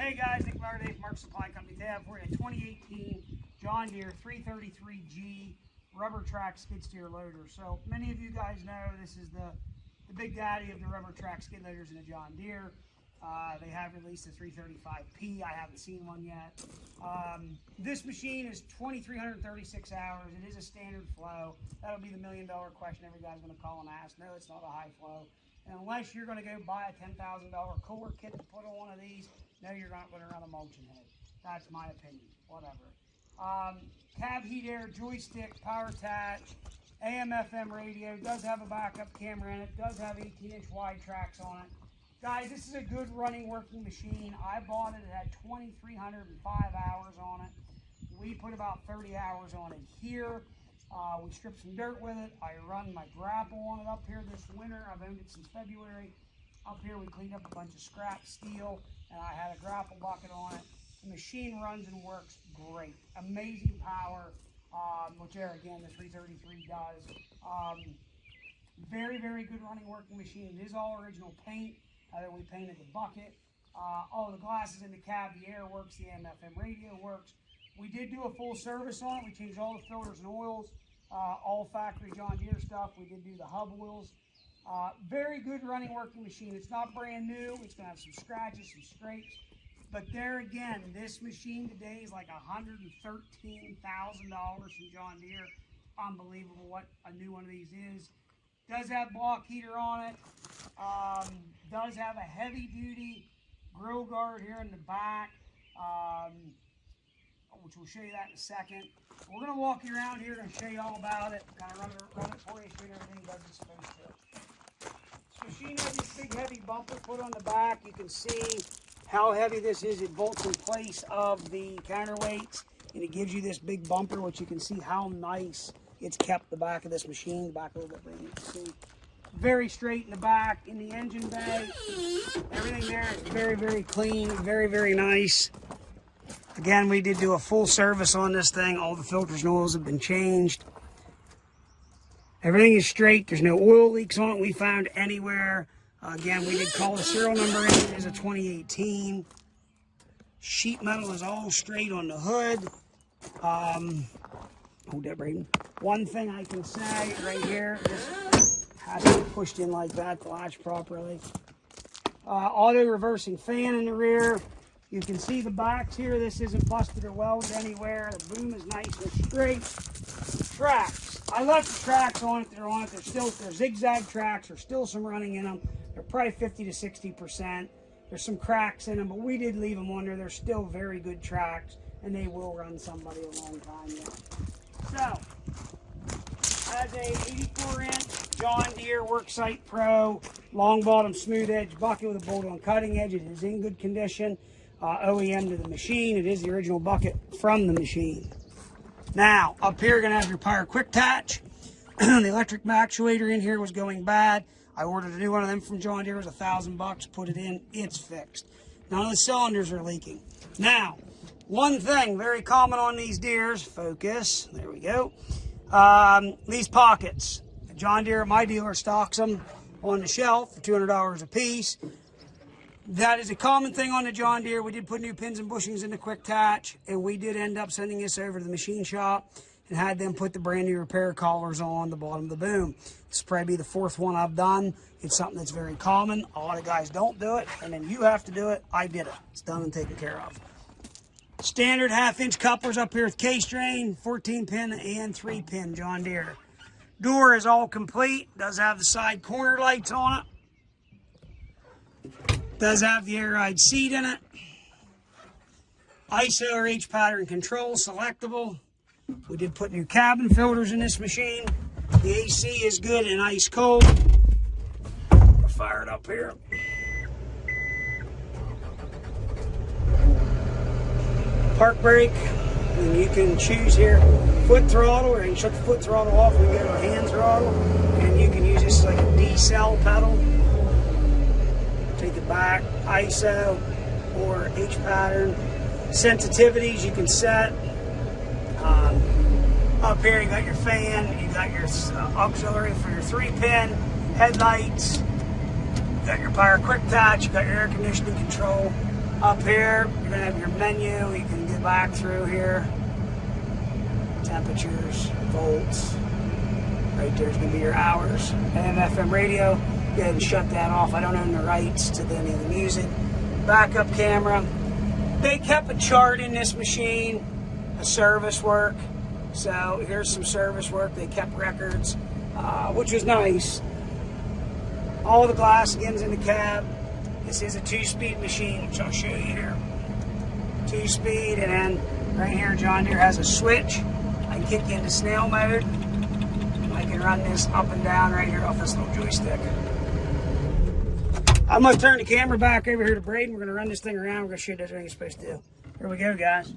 Hey guys, Nick Louvered from Mark Supply Company. Today I have for you a 2018 John Deere 333G rubber track skid steer loader. So many of you guys know this is the big daddy of the rubber track skid loaders in the John Deere. They have released the 335P. I haven't seen one yet. This machine is 2,336 hours. It is a standard flow. That'll be the million-dollar question every guy's going to call and ask. No, it's not a high flow. And unless you're going to go buy a $10,000 cooler kit to put on one of these, no, you're not going to run a mulching head. That's my opinion. Whatever. Cab heat air, joystick, power attach, AM/FM radio. Does have a backup camera in it. Does have 18-inch wide tracks on it. Guys, this is a good running, working machine. I bought it. It had 2,305 hours on it. We put about 30 hours on it here. We stripped some dirt with it. I run my grapple on it up here this winter. I've owned it since February. Up here we cleaned up a bunch of scrap steel, and I had a grapple bucket on it. The machine runs and works great. Amazing power, which there again the 333 does. Very, very good running, working machine. It is all original paint. We painted the bucket. All the glasses in the cab, the air works, the AM/FM radio works. We did do a full service on it. We changed all the filters and oils, all factory John Deere stuff. We did do the hub wheels. Very good running, working machine. It's not brand new. It's going to have some scratches, some scrapes. But there again, this machine today is like $113,000 from John Deere. Unbelievable what a new one of these is. Does have block heater on it. Does have a heavy duty grill guard here in the back, which we'll show you that in a second. We're going to walk you around here and show you all about it. Kind of run it for you, show you everything does it's supposed to. This machine has this big heavy bumper put on the back. You can see how heavy this is. It bolts in place of the counterweights, and it gives you this big bumper, which you can see how nice it's kept the back of this machine. The back a little bit better, you can see. Very straight in the back. In the engine bay, everything there is very, very clean, very, very nice. Again, we did do a full service on this thing. All the filters and oils have been changed. Everything is straight. There's no oil leaks on it we found anywhere. Again, we did call the serial number in. It is a 2018. Sheet metal is all straight on the hood. Hold that, Braden. One thing I can say right here, this has to be pushed in like that to latch properly. Auto reversing fan in the rear. You can see the backs here. This isn't busted or welded anywhere. The boom is nice and straight. Tracks. I left the tracks on it. They're on it. They're zigzag tracks. There's still some running in them. They're probably 50 to 60%. There's some cracks in them, but we did leave them on there. They're still very good tracks, and they will run somebody a long time yet. So, has a 84-inch John Deere Worksite Pro long bottom smooth edge bucket with a bolt-on cutting edge. It is in good condition. OEM to the machine. It is the original bucket from the machine. Now, up here you're going to have your power quick attach. The electric actuator in here was going bad. I ordered a new one of them from John Deere. It was $1,000. Put it in. It's fixed. None of the cylinders are leaking. Now, one thing very common on these Deeres, focus, there we go, these pockets. John Deere, my dealer, stocks them on the shelf for $200 a piece. That is a common thing on the John Deere. We did put new pins and bushings in the quick attach, and we did end up sending this over to the machine shop and had them put the brand new repair collars on the bottom of the boom. This will probably be the fourth one I've done. It's something that's very common. A lot of guys don't do it, and then you have to do it. I did it. It's done and taken care of. Standard 1/2-inch couplers up here with K-strain, 14-pin and 3-pin John Deere. Door is all complete. Does have the side corner lights on it. Does have the air ride seat in it. ISO or H pattern control selectable. We did put new cabin filters in this machine. The AC is good and ice cold. I'll fire it up here. Park brake, and you can choose here foot throttle, or you can shut the foot throttle off and go to a hand throttle, and you can use this like a D-cell pedal. Take it back, ISO or H pattern. Sensitivities you can set. Up here you got your fan, you got your auxiliary for your 3-pin, headlights, you got your power quick attach, you got your air conditioning control. Up here, you're gonna have your menu. You can go back through here. Temperatures, volts. Right there's gonna be your hours. AM, FM radio. Go ahead and shut that off. I don't own the rights to any of the music. Backup camera. They kept a chart in this machine, a service work. So here's some service work. They kept records, which was nice. All the glass again's in the cab. This is a 2-speed machine, which I'll show you here. 2-speed, and then right here, John Deere has a switch. I can kick you into Snail Mode. I can run this up and down right here off this little joystick. I'm going to turn the camera back over here to Braden. We're going to run this thing around. We're going to show you what everything it's supposed to do. Here we go, guys.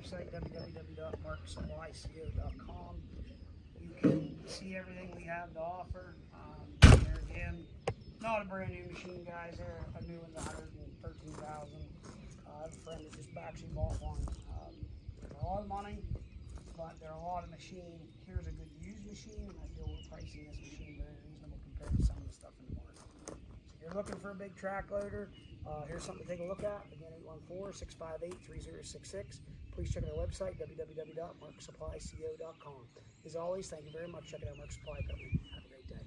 website, www.marksupplyco.com. You can see everything we have to offer. There again, not a brand new machine, guys. They're a new one's $113,000. I have a friend that just actually bought one. They're a lot of money, but they're a lot of machine. Here's a good used machine, and I feel we're pricing this machine very reasonable compared to some of the stuff in the market. So if you're looking for a big track loader, here's something to take a look at. Again, 814-658-3066. Please check out our website, www.marksupplyco.com. As always, thank you very much for checking out Mark Supply Company. Have a great day.